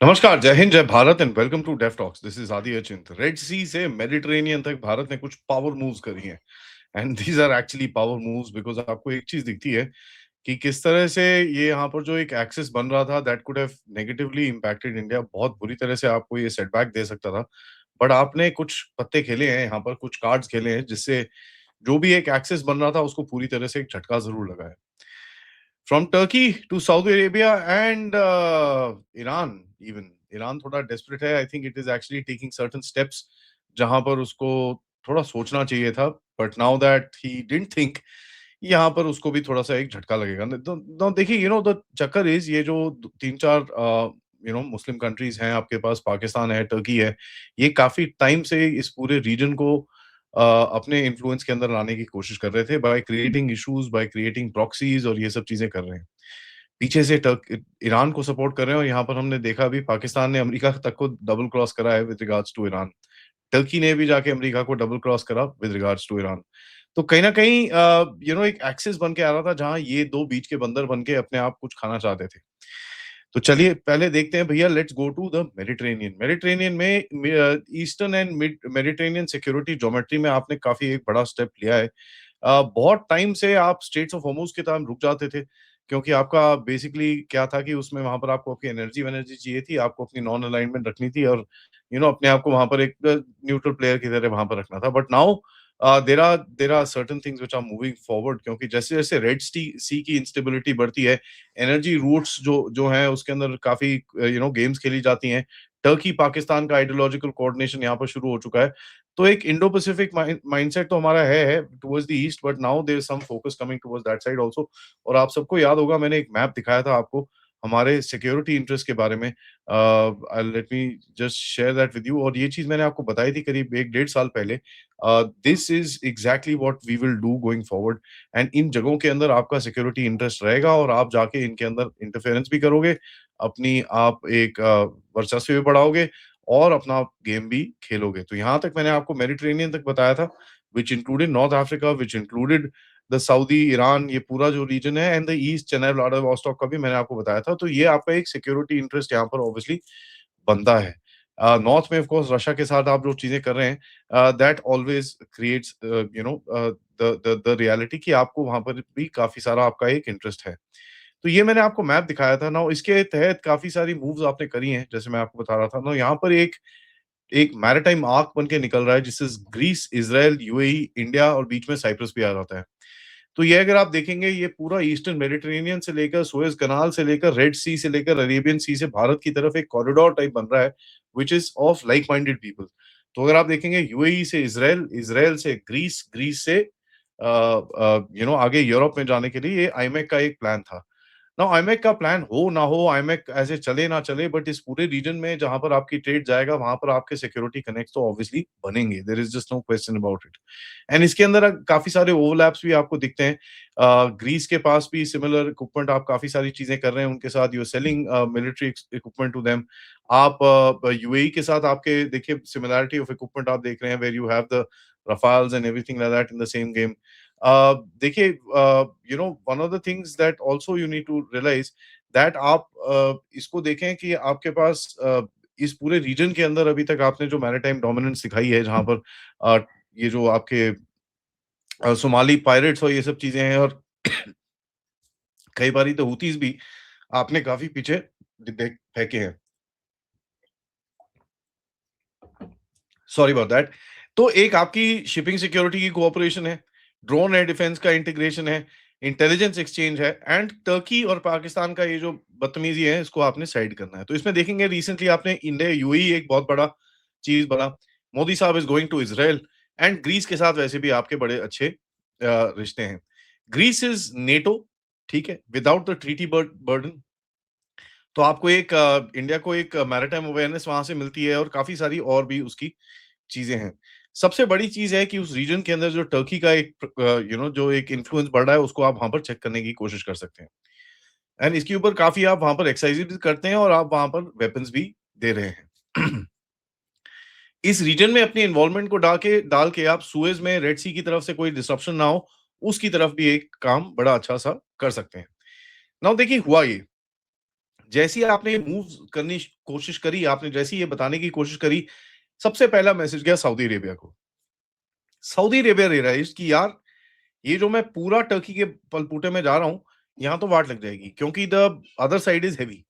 नमस्कार, जय हिंद, जय Bharat and welcome to deaf talks. This is Adi Achint. Red सी से मेडिटेरेनियन तक भारत ने कुछ पावर मूव्स करी हैं and these are actually power moves because आपको एक चीज़ दिखती है कि किस तरह से ये यहाँ पर जो एक एक्सिस बन रहा था that could have negatively impacted India. बहुत बुरी तरह से आपको ये सेटबैक दे सकता था। बट आपने कुछ पत्ते खेले हैं यहाँ पर, कुछ कार्ड्स खेले हैं जिससे जो भी एक एक्सिस बन रहा था उसको पूरी तरह से एक झटका ज़रूर लगा है। From Turkey to Saudi Arabia and Iran even. Iran थोड़ा डेस्परेट है। I think it is actually taking certain steps जहां पर उसको थोड़ा सोचना चाहिए था। But now that he didn't think, यहाँ पर उसको भी थोड़ा सा एक झटका लगेगा। देखिए, द चक्कर इज ये जो तीन चार मुस्लिम कंट्रीज हैं आपके पास, पाकिस्तान है, टर्की है, ये काफी टाइम से इस पूरे रीजन को अपने इन्फ्लुएंस के अंदर लाने की कोशिश कर रहे थे by creating issues, by creating proxies, और ये सब चीजें कर रहे हैं। पीछे से टर्क ईरान को सपोर्ट कर रहे हैं, और यहाँ पर हमने देखा अभी पाकिस्तान ने अमेरिका तक को डबल क्रॉस करा है with regards to Iran. Turkey ने भी जाके अमेरिका को डबल क्रॉस करा विद रिगार्ड्स टू ईरान। तो कहीं न कहीं एक एक्सिस बन के आ रहा था जहाँ ये 2 बीच के बंदर बन के अपने आप कुछ खाना चाहते थे। तो चलिए पहले देखते हैं भैया, let's go to the Mediterranean. Mediterranean में eastern and mid Mediterranean security geometry में आपने काफ़ी एक बड़ा स्टेप लिया है। बहुत टाइम से आप स्ट्रेट्स ऑफ होर्मुज़ के टाइम रुक जाते थे, क्योंकि आपका बेसिकली क्या था कि उसमें वहाँ पर आपको आपकी एनर्जी-वेनर्जी चाहिए थी, आपको अपनी नॉन अलाइनमेंट रखनी थी, और अपने आप को वहाँ पर एक न्यूट्रल प्लेयर की तरह वहाँ पर रखना था। But now there are certain things which are moving forward, क्योंकि जैसे-जैसे रेड सी की इंस्टेबिलिटी बढ़ती है, एनर्जी रूट्स जो जो हैं उसके अंदर काफ़ी गेम्स खेली जाती हैं। टर्की पाकिस्तान का आइडियोलॉजिकल कोऑर्डिनेशन यहाँ पर शुरू हो चुका है। तो एक इंडो पैसिफिक माइंडसेट तो हमारा है towards the east, but now there is some focus coming towards that side also. और आप सबको याद होगा, मैंने एक मैप दिखाया था आपको हमारे सिक्योरिटी इंटरेस्ट के बारे में। Let me just share that with you. और ये चीज मैंने आपको बताई थी करीब एक डेढ़ साल पहले। This is exactly what we will do going forward. And इन जगहों के अंदर आपका सिक्योरिटी इंटरेस्ट रहेगा, और आप जाके इनके अंदर इंटरफेरेंस भी करोगे, अपनी आप एक वर्चस्व भी बढ़ाओगे, और अपना गेम भी खेलोगे। तो यहाँ तक मैंने आपको मेडिटेरेनियन तक बताया था, which included north Africa, which included the Saudi, Iran, ये पूरा जो रीजन है, and the east, Chennai, Vladivostok का भी मैंने आपको बताया था। तो ये आपका एक सिक्योरिटी इंटरेस्ट यहाँ पर ऑब्वियसली बनता है। नॉर्थ में ऑफ कोर्स रशिया के साथ आप जो चीजें कर रहे हैं, that always creates the reality कि आपको वहां पर भी काफी सारा आपका एक इंटरेस्ट है। तो ये मैंने आपको मैप दिखाया था ना, इसके तहत काफी सारी मूव्स आपने करी हैं, जैसे मैं आपको बता रहा था ना। यहाँ पर एक एक मैरिटाइम आर्क बन के निकल रहा है, जिससे ग्रीस, इज़राइल, यूएई, इंडिया, और बीच में साइप्रस भी आ जाता है। तो ये अगर आप देखेंगे, ये पूरा ईस्टर्न मेडिटेरेनियन से लेकर सुएज कनाल से लेकर रेड सी से लेकर अरेबियन सी से भारत की तरफ एक कॉरिडोर टाइप बन रहा है, which is of like minded people. तो अगर आप देखेंगे यूएई से इज़राइल, इज़राइल से ग्रीस, ग्रीस से आगे यूरोप में जाने के लिए ये आईमेक का एक प्लान था। नाउ आईमेक का प्लान हो ना हो, आईमेक ऐसे चले ना चले, बट इस पूरे रीजन में जहां पर आपकी ट्रेड जाएगा, वहां पर आपके सिक्योरिटी कनेक्ट तो ऑब्वियसली बनेंगे। There is just no question about it. And इसके अंदर काफी सारे ओवरलैप्स भी आपको दिखते हैं। ग्रीस के पास भी सिमिलर इक्विपमेंट, आप काफी सारी चीजें कर रहे हैं उनके साथ, you selling military equipment to them. आप यूएई के साथ आपके देखिए सिमिलैरिटी ऑफ इक्विपमेंट आप देख रहे हैं, where you have the Rafales and everything like that in the same game. देखिए, one of the things that also you need to realise that आप इसको देखें कि आपके पास इस पूरे रीजन के अंदर अभी तक आपने जो मैरिटाइम डोमिनेंस दिखाई है, जहां पर ये जो आपके सोमाली पायरेट्स और ये सब चीजें हैं, और कई बारी तो हुतीज भी आपने काफी पीछे फेंके हैं। Sorry about that. तो एक आपकी शिपिंग सिक्योरिटी की कोऑपरेशन है, ड्रोन एयर डिफेंस का इंटीग्रेशन है, इंटेलिजेंस एक्सचेंज है, एंड टर्की और पाकिस्तान का ये जो बदतमीजी है, इसको आपने साइड करना है। तो इसमें देखेंगे रिसेंटली आपने इंडिया यूएई एक बहुत बड़ा चीज बना। मोदी साहब is going to Israel, and Greece के साथ वैसे भी आपके बड़े अच्छे रिश्ते हैं। ग्रीस इज नेटो, ठीक है, विदाउट द ट्रीटी बर्डन। तो आपको एक इंडिया को एक मैरिटाइम अवेयरनेस वहां से मिलती है, और काफी सारी और भी उसकी चीजें हैं। सबसे बड़ी चीज है कि उस रीजन के अंदर जो टर्की का एक जो एक इन्फ्लुएंस बढ़ रहा है, उसको आप वहां पर चेक करने की कोशिश कर सकते हैं। एंड इसके ऊपर काफी आप वहां पर एक्सरसाइज भी करते हैं, और आप वहां पर वेपन्स भी दे रहे हैं। इस रीजन में अपनी इन्वॉल्वमेंट को डाल के आप सुएज में रेड सी की तरफ से कोई डिस्ट्रप्शन ना हो, उसकी तरफ भी एक काम बड़ा अच्छा सा कर सकते हैं। नाउ देखिए हुआ ये, जैसे ही आपने मूव्स करनी कोशिश करी, आपने जैसे ही ये बताने की कोशिश करी, सबसे पहला मैसेज गया सऊदी अरेबिया को। सऊदी अरेबिया रियलाइज्ड कि यार, ये जो मैं पूरा टर्की के पलपूटे में जा रहा हूँ, यहाँ तो वाट लग जाएगी क्योंकि the other side is heavy.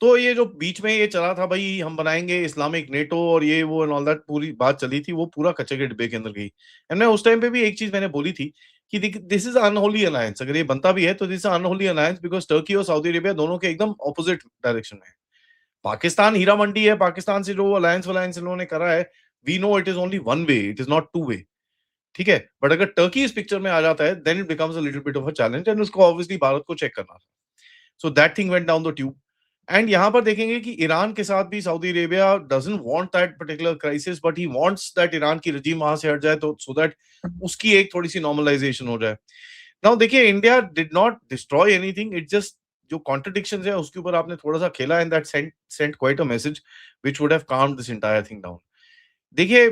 तो ये जो बीच में ये चला था भाई हम बनाएँगे इस्लामिक नेटो और ये वो एंड ऑल दैट पूरी बात चली थी, वो पूरा कचरे के डिब्बे के अंदर गई। एंड मैं उस टाइम पे भी एक चीज़ मैंने बोली थी कि दिक दिस इज़ अनहोली अलायंस, अगर ये बनता भी है तो this is unholy alliance because Turkey और सऊदी अरेबिया दोनों के एकदम अपोज़िट डायरेक्शन में है। पाकिस्तान हीरा मंडी है, पाकिस्तान से जो अलायंस इन्होंने करा है, we know it is only one way, it is not two way, ठीक है? बट अगर टर्की इस पिक्चर में आ जाता है, then it becomes a little bit of a challenge and उसको ऑब्वियसली भारत को चेक करना था। So that thing went down the tube. And यहाँ पर देखेंगे कि ईरान के साथ भी Saudi Arabia doesn't want that particular crisis, but he wants that Iran की regime वहां से हट जाए तो सो दैट उसकी एक थोड़ी सी नॉर्मलाइजेशन हो जाए। नाउ देखिए, India did not destroy anything, it just जो कॉन्ट्रडिक्शंस है उसके ऊपर आपने थोड़ा सा खेला and that sent quite a message which would have calmed this entire thing down. देखिए,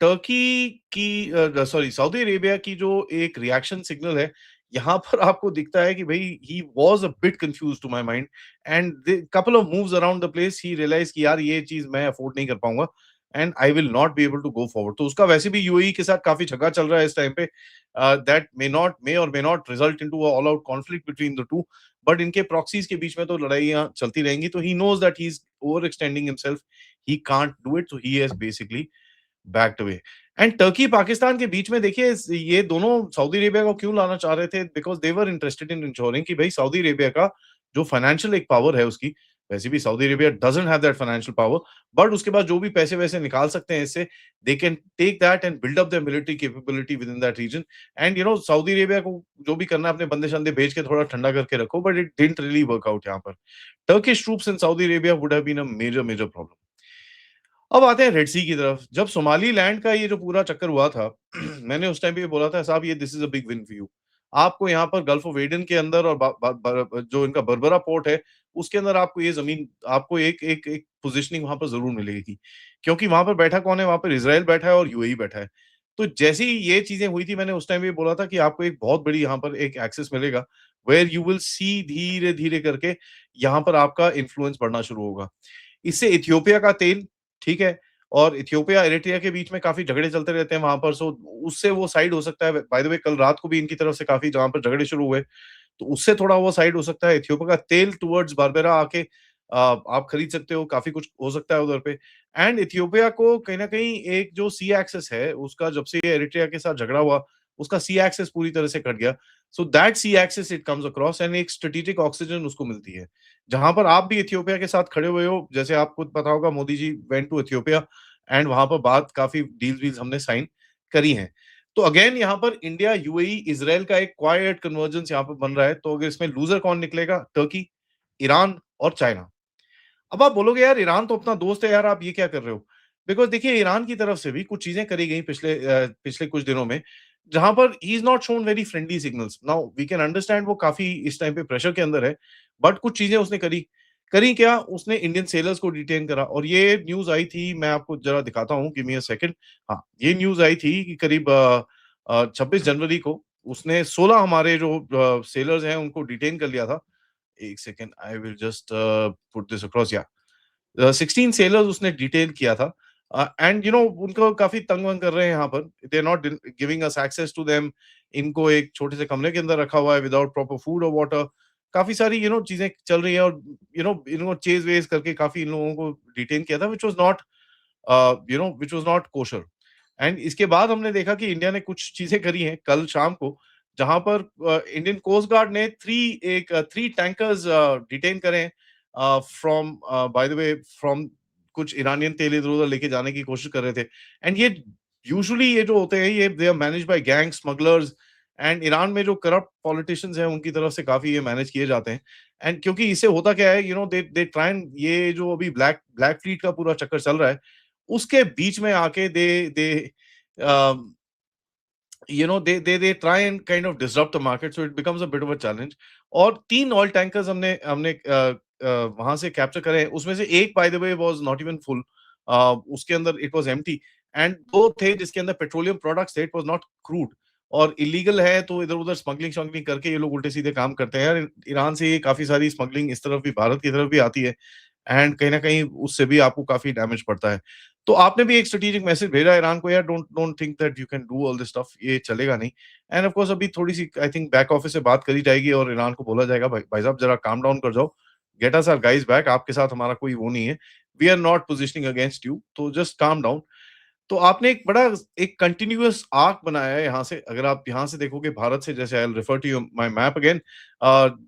टर्की की सॉरी सऊदी अरेबिया की जो एक रिएक्शन सिग्नल है, यहाँ पर आपको दिखता है कि भई he was a bit confused to my mind and the couple of moves around the place he realise कि यार ये चीज़ मैं अफोर्ड नहीं कर पाऊँगा and I will not be able to go forward. तो उसका वैसे भी यूएई के साथ काफ़ी झगड़ा चल रहा है इस टाइम पे, दैट मे और may not result into a all out conflict between the two, but इनके प्रॉक्सीज़ के बीच में तो लड़ाइयाँ चलती रहेंगी। तो he knows that he is over extending himself, he can't do it, so he has basically backed away. And Turkey Pakistan के बीच में देखिए ये दोनों सऊदी अरेबिया को क्यों लाना चाह रहे थे, because they were interested in ensuring कि भाई सऊदी अरेबिया का जो फाइनेंशियल एक पावर है उसकी, वैसे भी Saudi Arabia doesn't have that financial power, but उसके पास जो भी पैसे-वैसे निकाल सकते हैं इससे, they can take that and build up their military capability within that region. And you know Saudi Arabia को जो भी करना है अपने बंदे-शंदे भेज के थोड़ा ठंडा करके रखो, but it didn't really work out यहाँ पर। Turkish troops in Saudi Arabia would have been a major problem. अब आते हैं रेड सी की तरफ। जब सोमालीलैंड का ये जो पूरा चक्कर हुआ था, मैंने उस टाइम पे ये बोला था साहब ये this is a big win for you. आपको यहाँ पर गल्फ ऑफ एडन के अंदर और ब ब बर जो इनका बरबरा पोर्ट है, उसके अंदर आपको ये ज़मीन आपको एक एक एक पोज़ीशनिंग वहाँ पर ज़रूर मिलेगी। क्योंकि वहाँ पर बैठा कौन है? वहाँ पर इज़राइल बैठा है और यूएई बैठा है। तो जैसे ही ये चीज़ें हुई थी, मैंने उस टाइम ये बोला था कि आपको एक बहुत बड़ी यहाँ पर एक एक्सेस मिलेगा, वेयर यू विल सी धीरे-धीरे करके यहाँ पर आपका इन्फ्लुएंस बढ़ना शुरू होगा। इससे इथियोपिया का तेल, ठीक है? और इथियोपिया, इरिट्रिया के बीच में काफ़ी झगड़े चलते रहते हैं वहाँ पर, सो उससे वो साइड हो सकता है। बाय द वे कल रात को भी इनकी तरफ से काफ़ी जहाँ पर झगड़े शुरू हुए, तो उससे थोड़ा वो साइड हो सकता है। इथियोपिया का तेल टुवर्ड्स बरबेरा आके आप खरीद सकते हो, काफ़ी कुछ हो सकता है उधर पे। एंड इथियोपिया को कहीं न कहीं एक जो सी एक्सेस है, उसका जब से ये इरिट्रिया के साथ झगड़ा हुआ, उसका सी एक्सेस पूरी तरह से कट गया। So that sea access it comes across and एक स्ट्रैटेजिक ऑक्सीजन उसको मिलती है। जहाँ पर आप भी इथियोपिया के साथ खड़े हुए हो, जैसे आपको पता होगा Modi ji went to Ethiopia and वहाँ पर बात काफ़ी डील्स-वील्स हमने साइन करी हैं। तो अगेन यहाँ पर इंडिया, यूएई, इज़राइल का एक क्वाइट कन्वर्जेंस यहाँ पर बन रहा है। तो अगर इसमें लूज़र कौन निकलेगा? टर्की, ईरान और चाइना। अब आप बोलोगे यार ईरान तो अपना दोस्त है यार, आप ये क्या कर रहे हो? बिकॉज़ देखिए ईरान की तरफ से भी कुछ चीज़ें करी गई पिछले कुछ दिनों में, जहाँ पर he is not shown very friendly signals. Now we can understand वो काफ़ी इस टाइम पे प्रेशर के अंदर है, बट कुछ चीज़ें उसने करी। करी क्या? उसने इंडियन सेलर्स को डिटेन करा और ये न्यूज़ आई थी, मैं आपको ज़रा दिखाता हूँ, गिव मी अ सेकंड। हाँ, ये न्यूज़ आई थी कि करीब 26 जनवरी को उसने 16 हमारे जो सेलर्स हैं उनको डिटेन कर लिया था। 1 second, I will just put this across, या 16 सेलर्स उसने डिटेन किया था। एंड यू नो उनको काफ़ी तंग-वंग कर रहे हैं यहाँ पर। They are not giving us access to them. इनको एक छोटे से कमरे के अंदर रखा हुआ है विदाउट प्रॉपर फूड और वाटर। काफ़ी सारी यू नो चीज़ें चल रही हैं और यू नो इनको चेज़-वेज़ करके काफ़ी इन लोगों को डिटेन किया था, which was not kosher. And इसके बाद हमने देखा कि इंडिया ने कुछ चीज़ें करी हैं कल शाम को, जहाँ पर इंडियन कोस्ट गार्ड ने 3 टैंकर्स डिटेन करे हैं बाय द वे फ्रॉम कुछ ईरानियन तेल इधर-उधर लेके जाने की कोशिश कर रहे थे। एंड ये यूजुअली ये जो होते हैं ये they are managed by gang smugglers and Iran में जो करप्ट पॉलिटिशियंस हैं उनकी तरफ से काफ़ी ये मैनेज किए जाते हैं। एंड क्योंकि इससे होता क्या है, you know they they try and ये जो अभी ब्लैक ब्लैक फ्लीट का पूरा चक्कर चल रहा है, उसके बीच में आके दे दे they try and kind of disrupt the market, so it becomes a bit of a challenge. और 3 ऑयल टैंकर्स हमने हमने वहां से कैप्चर करे हैं। उसमें से एक by the way was not even full, उसके अंदर इट वाज एम्प्टी एंड दो थे जिसके अंदर पेट्रोलियम प्रोडक्ट्स थे, इट वाज नॉट क्रूड। और इल्लीगल है तो इधर-उधर स्मगलिंग-शमगलिंग करके ये लोग उल्टे-सीधे काम करते हैं। यार ईरान से ये काफ़ी सारी स्मगलिंग इस तरफ भी भारत की तरफ भी आती है एंड कहीं न कहीं उससे भी आपको काफ़ी डैमेज पड़ता है। तो आपने भी एक स्ट्रैटेजिक मैसेज भेजा ईरान को, यार don't don't think that you can do all this stuff, ये चलेगा नहीं। एंड ऑफ कोर्स अभी थोड़ी-सी आई थिंक बैक ऑफिस से बात करी जाएगी और ईरान को बोला जाएगा भाई भाई साहब ज़रा काम डाउन कर जाओ। Get us our guys back, आपके साथ हमारा कोई वो नहीं है। We are not positioning against you, तो जस्ट काम डाउन। तो आपने एक बड़ा एक कंटिन्यूअस आर्क बनाया है यहाँ से। अगर आप यहाँ से देखोगे भारत से, जैसे I will refer to my map again,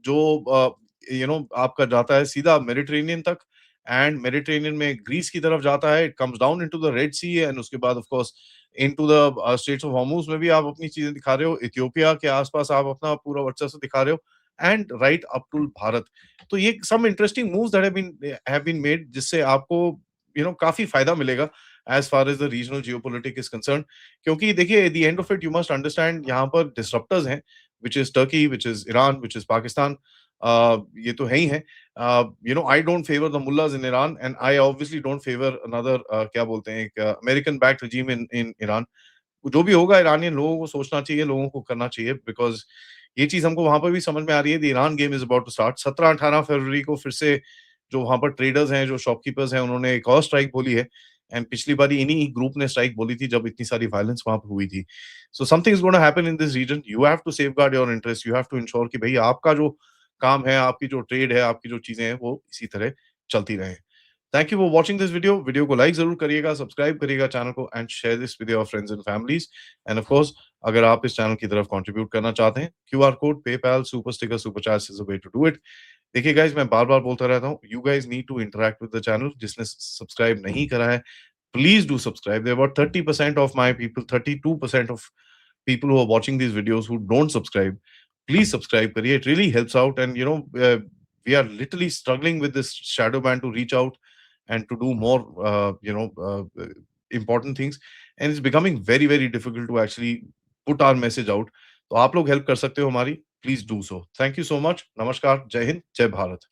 जो आपका जाता है सीधा मेडिटेरेनियन तक एंड मेडिटेरेनियन में ग्रीस की तरफ जाता है, it comes down into the Red Sea and उसके बाद of course into the Straits of Hormuz में भी आप अपनी चीजें दिखा रहे हो, इथियोपिया के आसपास आप अपना पूरा वर्चस्व दिखा रहे हो and right up to Bharat. तो ये some interesting moves that have been made, जिससे आपको काफी फायदा मिलेगा as far as the regional geopolitics is concerned, क्योंकि देखिए at the end of it you must understand यहाँ पर disruptors हैं, which is Turkey, which is Iran, which is Pakistan, ये तो है ही है। I don't favor the mullahs in Iran and I obviously don't favor another क्या बोलते हैं, एक American backed regime in Iran। जो भी होगा ईरानियन लोगों को सोचना चाहिए, लोगों को करना चाहिए, बिकॉज़ ये चीज़ हमको वहाँ पर भी समझ में आ रही है, the Iran game is about to start. 17-18 फरवरी को फिर से जो वहाँ पर ट्रेडर्स हैं, जो शॉपकीपर्स हैं, उन्होंने एक और स्ट्राइक बोली है एंड पिछली बारी इन्हीं ग्रुप ने स्ट्राइक बोली थी जब इतनी सारी वायलेंस वहाँ पे हुई थी। So something is gonna happen in this region, you have to safeguard your interest, you have to ensure कि भई आपका जो काम है, आपकी जो ट्रेड है, आपकी जो चीज़ें हैं, वो इसी तरह चलती रहें। Thank you for watching this video. Video को लाइक ज़रूर करिएगा, सब्सक्राइब करिएगा चैनल को and share this with your friends and families. End of course अगर आप इस चैनल की तरफ कंट्रीब्यूट करना चाहते हैं, QR code, PayPal, super sticker, super chats is the way to do it. देखिए गाइस, मैं बार-बार बोलता रहता हूँ, you guys need to interact with the channel. जिसने सब्सक्राइब नहीं करा है, please do subscribe. There about 30% of my people, 32% of people who are watching these videos who don't subscribe, please subscribe kariye, it really helps out and we are literally struggling with this shadow ban to reach out and to do more important things, and it's becoming very very difficult to actually put our message out। तो आप लोग help कर सकते हो हमारी, please do so. Thank you so much. नमस्कार, जय हिंद, जय भारत।